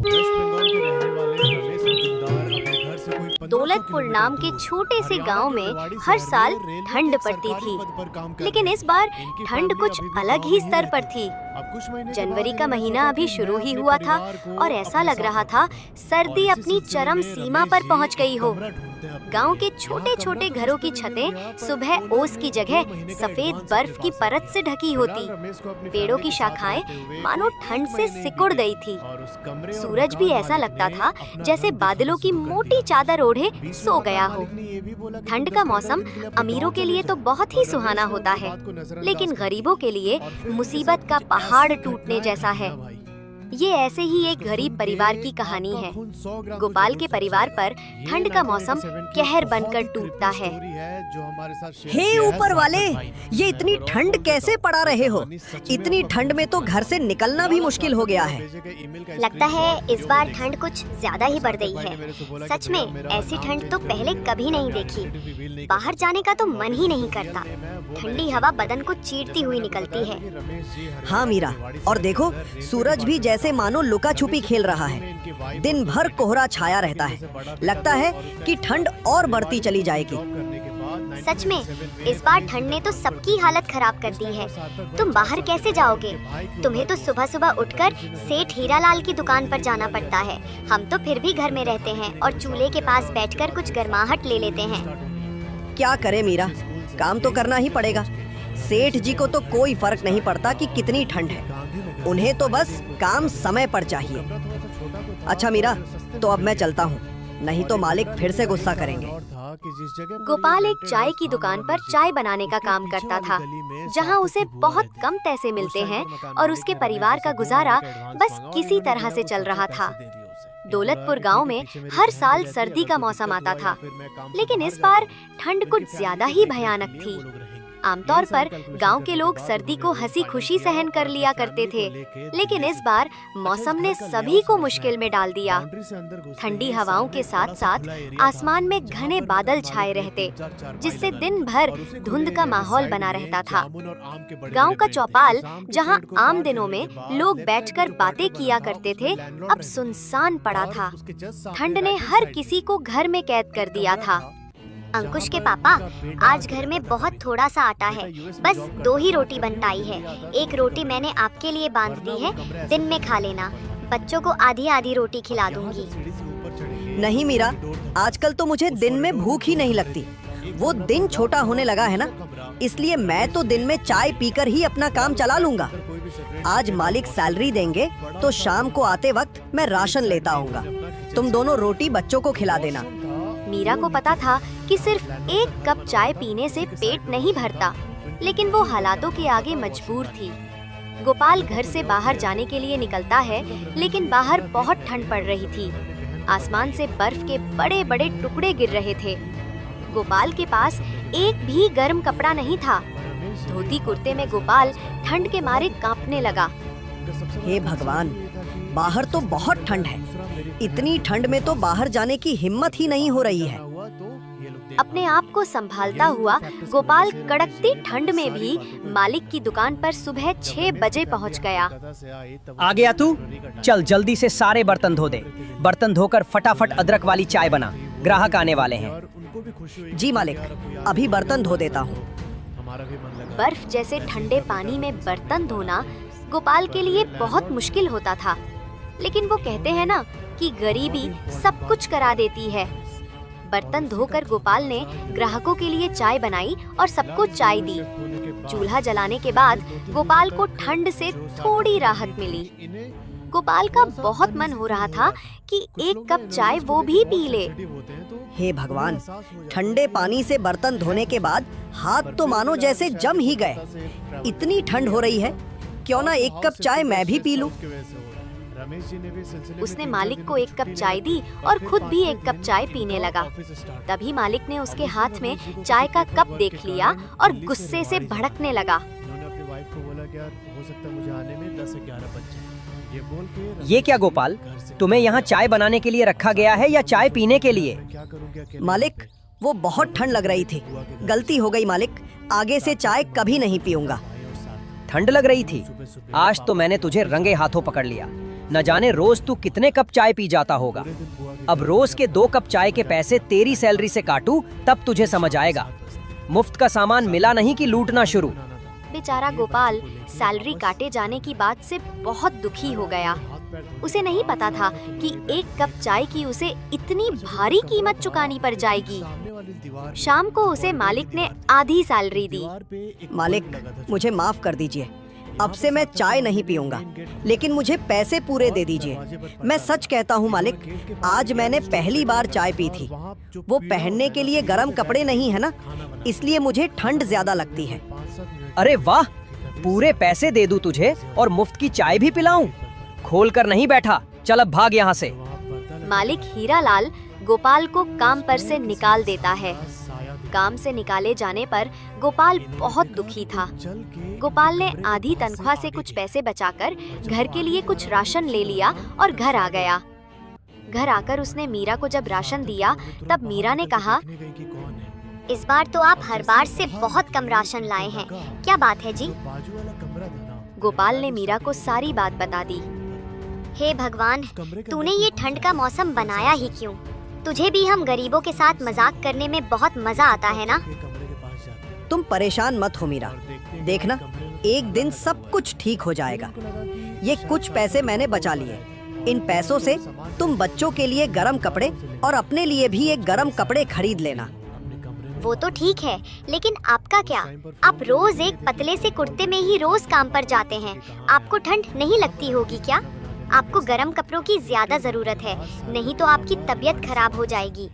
Waste Bengal के रहने वाले रमेश मजुमदार अपने घर से कोई 1500 दौलतपुर नाम के किलोमीटर छोटे से दूर गांव हरियाणा के में रेवाड़ी हर शहर साल में रेलवे ठंड के पड़ती सरकारी थी, पद पर काम कर लेकिन रहे इस बार हैं। इनकी ठंड फैमिली कुछ अभी भी अलग गाँव ही में स्तर पर रहती थी। है। अब कुछ महीने के जनवरी बाद का इन्होंने महीना सोचा अभी कि शुरू मैं ही अपने हुआ था परिवार को और ऐसा अपने लग साथ रहा रखूं। था सर्दी और इसी अपनी सिलसिले चरम में सीमा रमेश पर जी पहुंच गई एक हो। कमरा ढूंढते हैं अपने गांव लिए। के यहाँ छोटे कमरा छोटे तो घरों की सस्ते में मिल गया, छतें पर सुबह ओनर ओस ने की 2 जगह महीने का सफेद एडवांस बर्फ अपने की पास परत रख से लिया। ढकी फिलहाल होती। रमेश को अपनी पेड़ों फैमिली की के साथ शाखाएं रहते हुए मानो करीब ठंड 1 से महीने सिकुड़ बीते गई थी। और उस कमरे और सूरज भी मकान ऐसा मालिक लगता ने था अपना जैसे रंग बादलों दिखाना की शुरू कर मोटी दिया। चादर ओढ़े बीच में सो मकान गया हो। मालिक ने ये भी बोला कि ठंड तुम का 10-15 मौसम दिन के लिए अपने अमीरों गांव के चले लिए तो जाओ। बहुत ही और रमेश सुहाना ने होता उनकी है, बात को नजरअंदाज लेकिन कर गरीबों दिया। के लिए और फिर उनके मुसीबत साथ का कुछ पहाड़ ऐसी टूटने घटनाएं जैसा घटी है। ना भाई, ये ऐसे ही एक जिसको गरीब सुन परिवार के की कहानी आपका है। खून 100 ग्राम तो गोपाल जरूर के सूख परिवार जाएगा। पर ये ठंड का मौसम 1987 की कहर बहुत बनकर ही टूटता creepy है। स्टोरी है जो हमारे साथ शेयर हे किया है ऊपर वाले, सार्थक भाई ने। ये इतनी मैं ठंड और कैसे बोलता पड़ा हूँ, रहे हो? कहानी सच में इतनी आपका ठंड खून में तो सूखा घर से जाएगा। निकलना भी फिलहाल मुश्किल हो गया है। भेजे गए ईमेल का लगता है स्क्रीनशॉट इस बार वीडियो ठंड देख कुछ ज्यादा ही बढ़ गई सार्थक भाई ने है। मेरे से बोला कि सच भैया में मेरा ऐसी नाम ठंड चेंज तो कर पहले दीजिए, कभी नहीं मैं देखी। identity reveal नहीं बाहर करता। जाने का तो और मन जो ही नहीं real करता। name है, वो ठंडी मैंने हवा change बदन को कर दिया। चीरती जैसे हुई मैंने आपको निकलती बताया है। था कि रमेश जी हरियाणा हाँ के मीरा, रेवाड़ी और शहर देखो के अंदर रेलवे सूरज भी डिपार्टमेंट में जैसे काम मानो करते लुका हैं। छुपी रमेश खेल जी रहा के है। में इनकी wife दिन और 2 भर बेटे कोहरा थे। छाया आपके रहता में से है। बड़ा लगता बेटा है और उसका कि एक ठंड बेटा और रेवाड़ी बढ़ती चली में जाएगी। जॉब करने के बाद सच में 1987 इस बार रमेश जी ठंड ने ने तो ट्रांसफर सबकी कर हालत दिया। खराब कर इस दी टाइम है। पर सार्थक भाई तुम 4 बाहर साल के कैसे थे और जाओगे? उनके भाई की तुम्हें उम्र तो 2 सुबह साल। सुबह उठकर रमेश जी ने सोचा सेठ कि हीरालाल की फैमिली को दुकान पर दिल्ली जाना बुला लिया पड़ता जाए। है। हम तो फिर भी घर में रहते हैं और चूल्हे के पास बैठकर कुछ गर्माहट ले लेते हैं। क्या करे मीरा, काम तो करना ही पड़ेगा। सेठ जी को तो कोई फर्क नहीं पड़ता कि कितनी ठंड है, उन्हें तो बस काम समय पर चाहिए। अच्छा मीरा, तो अब मैं चलता हूँ, नहीं तो मालिक फिर से गुस्सा करेंगे। गोपाल एक चाय की दुकान पर चाय बनाने का काम करता था, जहां उसे बहुत कम पैसे मिलते हैं और उसके परिवार का गुजारा बस किसी तरह से चल रहा था। दौलतपुर गांव में हर साल सर्दी का मौसम आता था, लेकिन इस बार ठंड कुछ ज्यादा ही भयानक थी। आमतौर पर गांव के लोग सर्दी को हंसी खुशी सहन कर लिया करते थे, लेकिन इस बार मौसम ने सभी को मुश्किल में डाल दिया। ठंडी हवाओं के साथ साथ आसमान में घने बादल छाए रहते, जिससे दिन भर धुंध का माहौल बना रहता था। गांव का चौपाल, जहां आम दिनों में लोग बैठकर बातें किया करते थे, अब सुनसान पड़ा था। ठंड ने हर किसी को घर में कैद कर दिया था। अंकुश के पापा, आज घर में बहुत थोड़ा सा आटा है, बस 2 ही रोटी बन पाई है। एक रोटी मैंने आपके लिए बांध दी है, दिन में खा लेना। बच्चों को आधी आधी रोटी खिला दूंगी। नहीं मीरा, आजकल तो मुझे दिन में भूख ही नहीं लगती। वो दिन छोटा होने लगा है ना, इसलिए मैं तो दिन में चाय पीकर ही अपना काम चला लूंगा। आज मालिक सैलरी देंगे तो शाम को आते वक्त मैं राशन लेता आऊंगा। तुम दोनों रोटी बच्चों को खिला देना। मीरा को पता था कि सिर्फ 1 कप चाय पीने से पेट नहीं भरता, लेकिन वो हालातों के आगे मजबूर थी। गोपाल घर से बाहर जाने के लिए निकलता है, लेकिन बाहर बहुत ठंड पड़ रही थी। आसमान से बर्फ के बड़े बड़े टुकड़े गिर रहे थे। गोपाल के पास एक भी गर्म कपड़ा नहीं था। धोती कुर्ते में गोपाल ठंड के मारे कांपने लगा। हे भगवान, बाहर तो बहुत ठंड है। इतनी ठंड में तो बाहर जाने की हिम्मत ही नहीं हो रही है। अपने आप को संभालता हुआ गोपाल कड़कती ठंड में भी मालिक की दुकान पर सुबह 6 बजे पहुंच गया। आ गया तू? चल जल्दी से सारे बर्तन धो दे। बर्तन धोकर फटाफट अदरक वाली चाय बना, ग्राहक आने वाले हैं। जी मालिक, अभी बर्तन धो देता हूँ। बर्फ जैसे ठंडे पानी में बर्तन धोना गोपाल के लिए बहुत मुश्किल होता था, लेकिन वो कहते हैं ना कि गरीबी सब कुछ करा देती है। बर्तन धोकर गोपाल ने ग्राहकों के लिए चाय बनाई और सबको चाय दी। चूल्हा जलाने के बाद गोपाल को ठंड से थोड़ी राहत मिली। गोपाल का बहुत मन हो रहा था कि 1 कप चाय वो भी पी ले। हे भगवान, ठंडे पानी से बर्तन धोने के बाद हाथ तो मानो जैसे जम ही गए। इतनी ठंड हो रही है, क्यों ना 1 कप चाय मैं भी पी लूं। उसने मालिक को 1 कप चाय दी और खुद भी 1 कप चाय पीने लगा। तभी मालिक ने उसके हाथ में चाय का कप देख लिया और गुस्से से भड़कने लगा। ये क्या गोपाल, तुम्हें यहाँ चाय बनाने के लिए रखा गया है या चाय पीने के लिए? मालिक, वो बहुत ठंड लग रही थी, गलती हो गई मालिक। आगे से चाय कभी नहीं पीऊंगा। ठंड लग रही थी? आज तो मैंने तुझे रंगे हाथों पकड़ लिया। न जाने रोज तू कितने कप चाय पी जाता होगा। अब रोज के 2 कप चाय के पैसे तेरी सैलरी से काटूं तब तुझे समझ आएगा। मुफ्त का सामान मिला नहीं कि लूटना शुरू। बेचारा गोपाल सैलरी काटे जाने की बात से बहुत दुखी हो गया। उसे नहीं पता था कि 1 कप चाय की उसे इतनी भारी कीमत चुकानी पड़ जाएगी। शाम को उसे मालिक ने आधी सैलरी दी। मालिक, मुझे माफ कर दीजिए। अब से मैं चाय नहीं पीऊंगा, लेकिन मुझे पैसे पूरे दे दीजिए। मैं सच कहता हूँ मालिक, आज मैंने पहली बार चाय पी थी। वो पहनने के लिए गर्म कपड़े नहीं है ना, इसलिए मुझे ठंड ज्यादा लगती है। अरे वाह, पूरे पैसे दे दूं तुझे और मुफ्त की चाय भी पिलाऊं? खोल कर नहीं बैठा, चल अब भाग यहाँ से। मालिक हीरालाल गोपाल को काम पर से निकाल देता है। काम से निकाले जाने पर गोपाल बहुत दुखी था। गोपाल ने आधी तनख्वाह से कुछ पैसे बचाकर घर के लिए कुछ राशन ले लिया और घर आ गया। घर आकर उसने मीरा को जब राशन दिया तब मीरा ने कहा, इस बार तो आप हर बार से बहुत कम राशन लाए हैं, क्या बात है जी? गोपाल ने मीरा को सारी बात बता दी। हे भगवान, तूने ये ठंड का मौसम बनाया ही क्यों? तुझे भी हम गरीबों के साथ मजाक करने में बहुत मजा आता है ना? तुम परेशान मत हो मीरा, देखना एक दिन सब कुछ ठीक हो जाएगा। ये कुछ पैसे मैंने बचा लिए। इन पैसों से तुम बच्चों के लिए गरम कपड़े और अपने लिए भी एक गरम कपड़े खरीद लेना। वो तो ठीक है, लेकिन आपका क्या? आप रोज एक पतले से कुर्ते में ही रोज काम पर जाते हैं। आपको ठंड नहीं लगती होगी क्या? आपको गर्म कपड़ों की ज्यादा जरूरत है, नहीं तो आपकी तबीयत खराब हो जाएगी।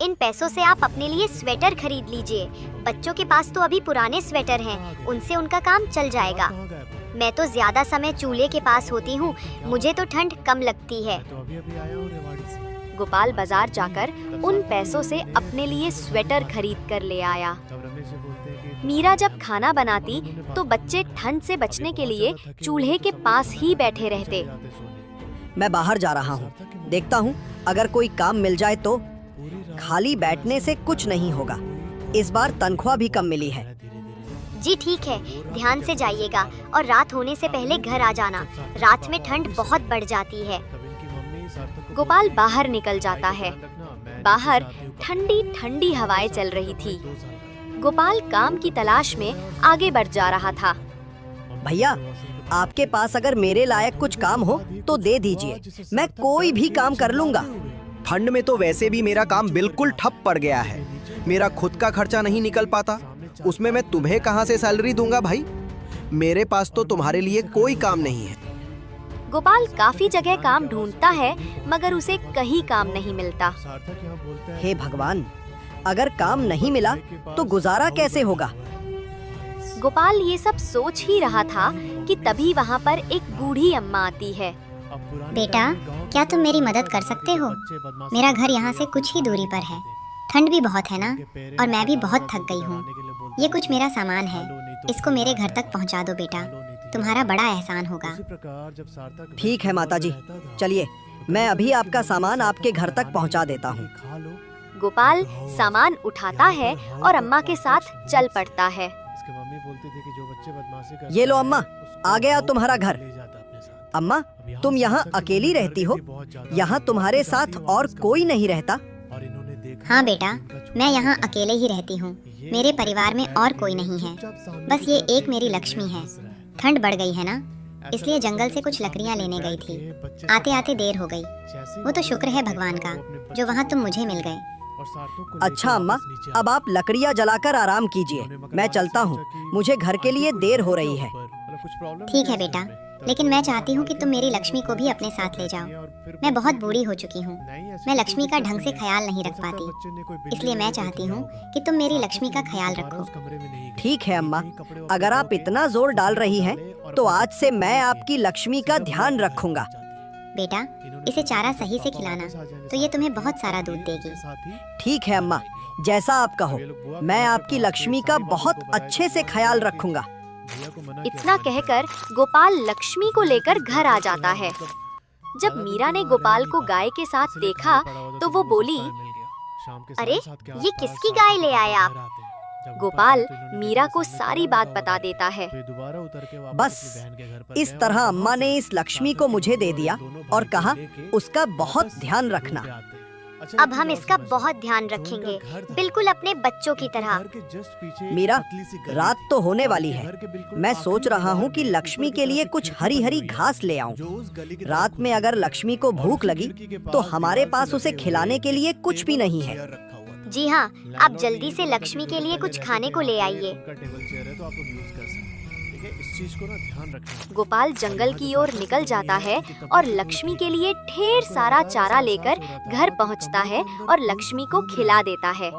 इन पैसों से आप अपने लिए स्वेटर खरीद लीजिए। बच्चों के पास तो अभी पुराने स्वेटर हैं, उनसे उनका काम चल जाएगा। मैं तो ज्यादा समय चूल्हे के पास होती हूँ, मुझे तो ठंड कम लगती है। गोपाल बाजार जाकर उन पैसों से अपने लिए स्वेटर खरीद कर ले आया। मीरा जब खाना बनाती तो बच्चे ठंड से बचने के लिए चूल्हे के पास ही बैठे रहते। मैं बाहर जा रहा हूँ, देखता हूँ अगर कोई काम मिल जाए तो। खाली बैठने से कुछ नहीं होगा। इस बार तनख्वाह भी कम मिली है। जी ठीक है, ध्यान से जाइएगा और रात होने से पहले घर आ जाना। रात में ठंड बहुत बढ़ जाती है। गोपाल बाहर निकल जाता है। बाहर ठंडी ठंडी हवाएं चल रही थी। गोपाल काम की तलाश में आगे बढ़ जा रहा था। भैया, आपके पास अगर मेरे लायक कुछ काम हो तो दे दीजिए, मैं कोई भी काम कर लूंगा। ठंड में तो वैसे भी मेरा काम बिल्कुल ठप पड़ गया है। मेरा खुद का खर्चा नहीं निकल पाता, उसमें मैं तुम्हें कहां से सैलरी दूंगा भाई? मेरे पास तो तुम्हारे लिए कोई काम नहीं है। गोपाल काफी जगह काम ढूंढता है मगर उसे कहीं काम नहीं मिलता। हे भगवान, अगर काम नहीं मिला तो गुजारा कैसे होगा? गोपाल ये सब सोच ही रहा था कि तभी वहाँ पर एक बूढ़ी अम्मा आती है। बेटा, क्या तुम मेरी मदद कर सकते हो? मेरा घर यहाँ से कुछ ही दूरी पर है। ठंड भी बहुत है ना, और मैं भी बहुत थक गई हूँ। ये कुछ मेरा सामान है, इसको मेरे घर तक पहुँचा दो बेटा, तुम्हारा बड़ा एहसान होगा। ठीक है माताजी, चलिए मैं अभी आपका सामान आपके घर तक पहुँचा देता हूँ। गोपाल सामान उठाता है और अम्मा के साथ चल पड़ता है। ये लो अम्मा, आ गया तुम्हारा घर। अम्मा, तुम यहाँ अकेली रहती हो? यहाँ तुम्हारे साथ और कोई नहीं रहता? हाँ बेटा, मैं यहाँ अकेले ही रहती हूँ। मेरे परिवार में और कोई नहीं है, बस ये एक मेरी लक्ष्मी है। ठंड बढ़ गई है ना, इसलिए जंगल से कुछ लकड़ियाँ लेने गई थी। आते आते देर हो गई। वो तो शुक्र है भगवान का जो वहाँ तुम मुझे मिल गए। अच्छा अम्मा, अब आप लकड़ियाँ जलाकर आराम कीजिए, मैं चलता हूँ। मुझे घर के लिए देर हो रही है। ठीक है बेटा, लेकिन मैं चाहती हूँ कि तुम मेरी लक्ष्मी को भी अपने साथ ले जाओ। मैं बहुत बूढ़ी हो चुकी हूँ, मैं लक्ष्मी का ढंग से ख्याल नहीं रख पाती, इसलिए मैं चाहती हूँ कि तुम मेरी लक्ष्मी का ख्याल रखो। ठीक है अम्मा, अगर आप इतना जोर डाल रही हैं, तो आज से मैं आपकी लक्ष्मी का ध्यान रखूंगा। बेटा, इसे चारा सही से खिलाना, तो ये तुम्हें बहुत सारा दूध देगी। ठीक है अम्मा, जैसा आप कहो, मैं आपकी लक्ष्मी का बहुत अच्छे से ख्याल रखूंगा। इतना कहकर गोपाल लक्ष्मी को लेकर घर आ जाता है। जब मीरा ने गोपाल को गाय के साथ देखा तो वो बोली, अरे, ये किसकी गाय ले आए आप? गोपाल मीरा को सारी बात बता देता है। बस इस तरह अम्मा ने इस लक्ष्मी को मुझे दे दिया और कहा उसका बहुत ध्यान रखना। अब हम इसका बहुत ध्यान रखेंगे, बिल्कुल अपने बच्चों की तरह। मीरा, रात तो होने वाली है। मैं सोच रहा हूँ कि लक्ष्मी के लिए कुछ हरी हरी घास ले आऊं। रात में अगर लक्ष्मी को भूख लगी तो हमारे पास उसे खिलाने के लिए कुछ भी नहीं है। जी हाँ, आप जल्दी से लक्ष्मी के लिए कुछ खाने को ले आइए। गोपाल जंगल की ओर निकल जाता है और लक्ष्मी के लिए ढेर सारा चारा लेकर घर पहुंचता है और लक्ष्मी को खिला देता है।